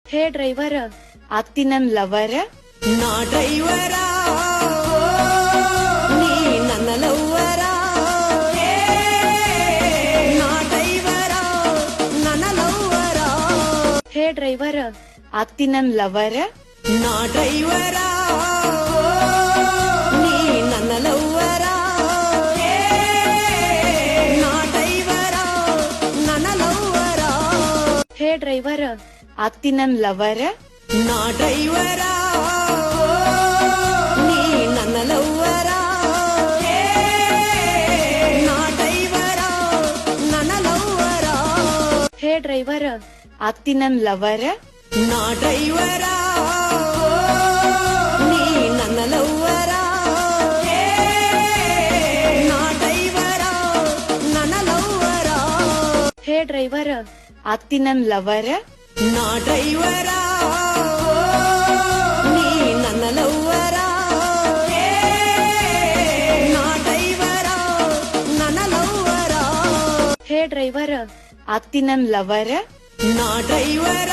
ಹೇ driver, ಆಗ್ತಿ ನನ್ lover. ನಾ driver, ನೀ ನನ್ನ ಲವ್ವರ. ನಾ ಡ್ರೈವರ, ನನ್ನ ಲವ್ವರ. ಹೇ ಡ್ರೈವರ್, ಆಗ್ತಿ ನನ್ ಲವರ್. ನಾ ಡ್ರೈವರ, ನೀ ನನ್ನ ಲವ್ವರ. ನಾ ಡ್ರೈವರ, ನನ್ನ ಲವ್ವರ. ಹೇ ಡ್ರೈವರ್, ಆಗ್ತಿ ನನ್ ಲವರ್. ನಾ ಡ್ರೈವರ, ನೀ ನನ್ನ ಲವ್ವರ. ನಾ ಡ್ರೈವರ, ನನ್ನ ಲವ್ವರ. ಹೇ ಡ್ರೈವರ್, ಆಗ್ತಿ ನನ್ ಲವರ್. ನಾ ಡ್ರೈವರ, ನೀ ನನ್ನ ಲವ್ವರ. ನಾ ಡ್ರೈವರ, ನನ್ನ ಲವ್ವರ. ಹೇ ಡ್ರೈವರ್, ಆಗ್ತಿ ನನ್ ಲವರ್. ನಾ ಡ್ರೈವರ, ನೀ ನನ್ನ ಲವ್ವರ. ನಾ ಡ್ರೈವರ, ನನ್ನ ಲವ್ವರ. ಹೇ ಡ್ರೈವರ್, ಆಗ್ತಿ ನನ್ ಲವರ್. ನಾ ಡ್ರೈವರ.